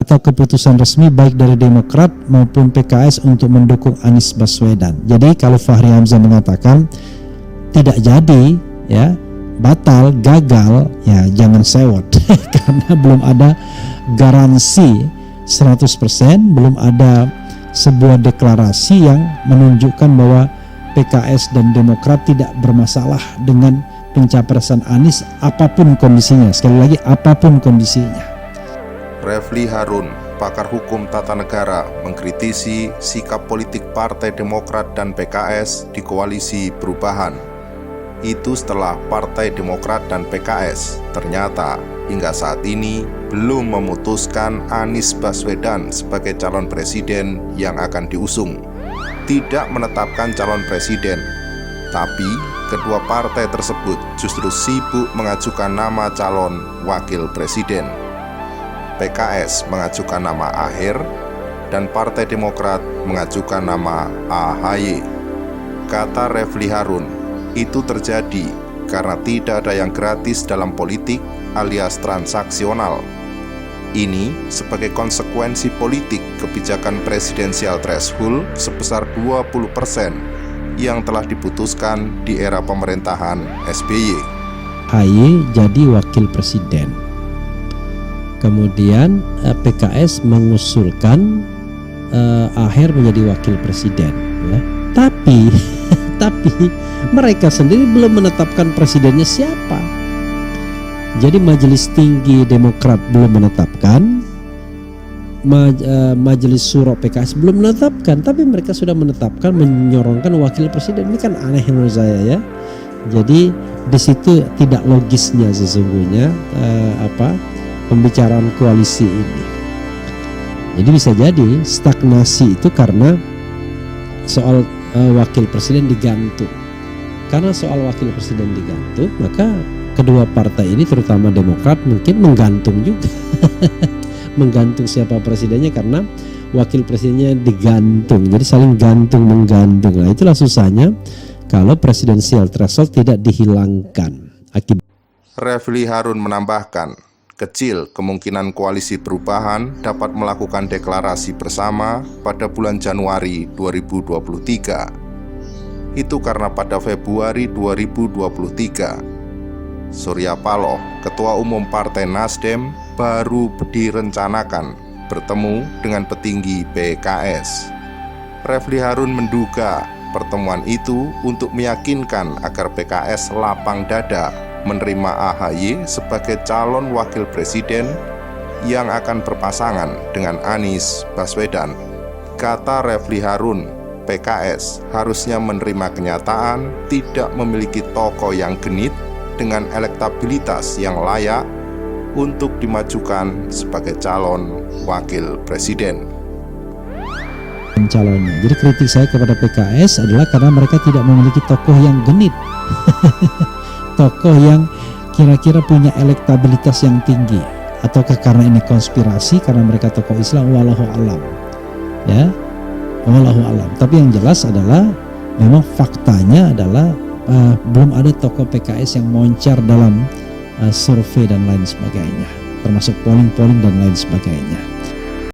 atau keputusan resmi baik dari Demokrat maupun PKS untuk mendukung Anies Baswedan. Jadi kalau Fahri Hamzah mengatakan tidak jadi, ya batal, gagal, ya jangan sewot karena belum ada garansi 100%, belum ada sebuah deklarasi yang menunjukkan bahwa PKS dan Demokrat tidak bermasalah dengan pencapresan Anies apapun kondisinya. Sekali lagi, apapun kondisinya. Refli Harun, pakar hukum tata negara, mengkritisi sikap politik Partai Demokrat dan PKS di Koalisi Perubahan. Itu setelah Partai Demokrat dan PKS ternyata hingga saat ini belum memutuskan Anies Baswedan sebagai calon presiden yang akan diusung. Tidak menetapkan calon presiden, tapi kedua partai tersebut justru sibuk mengajukan nama calon wakil presiden. PKS mengajukan nama Aher dan Partai Demokrat mengajukan nama AHY. Kata Refli Harun, itu terjadi karena tidak ada yang gratis dalam politik alias transaksional. Ini sebagai konsekuensi politik kebijakan presidensial threshold sebesar 20% yang telah diputuskan di era pemerintahan SBY. AHY jadi wakil presiden. Kemudian PKS mengusulkan Aher menjadi wakil presiden, ya. Tapi mereka sendiri belum menetapkan presidennya siapa. Jadi Majelis Tinggi Demokrat belum menetapkan, Majelis Syuro PKS belum menetapkan, tapi mereka sudah menetapkan menyorongkan wakil presiden. Ini kan aneh menurut saya, ya. Jadi di situ tidak logisnya sesungguhnya pembicaraan koalisi ini. Jadi bisa jadi stagnasi itu karena soal wakil presiden digantung. Karena soal wakil presiden digantung, maka kedua partai ini terutama Demokrat mungkin menggantung juga. Menggantung siapa presidennya karena wakil presidennya digantung. Jadi saling gantung menggantung. Nah, itulah susahnya kalau presidensial threshold tidak dihilangkan. Refli Harun menambahkan, kecil kemungkinan Koalisi Perubahan dapat melakukan deklarasi bersama pada bulan Januari 2023. Itu karena pada Februari 2023 Surya Paloh, Ketua Umum Partai Nasdem, baru direncanakan bertemu dengan petinggi PKS. Refli Harun menduga pertemuan itu untuk meyakinkan agar PKS lapang dada menerima AHY sebagai calon wakil presiden yang akan berpasangan dengan Anies Baswedan. Kata Refli Harun, PKS harusnya menerima kenyataan tidak memiliki tokoh yang genit dengan elektabilitas yang layak untuk dimajukan sebagai calon wakil presiden. Calonnya. Jadi kritik saya kepada PKS adalah karena mereka tidak memiliki tokoh yang genit. Tokoh yang kira-kira punya elektabilitas yang tinggi. Ataukah karena ini konspirasi karena mereka tokoh Islam, wallahu alam. Ya. Wallahu alam. Tapi yang jelas adalah memang faktanya adalah belum ada tokoh PKS yang moncar dalam survei dan lain sebagainya, termasuk polling dan lain sebagainya.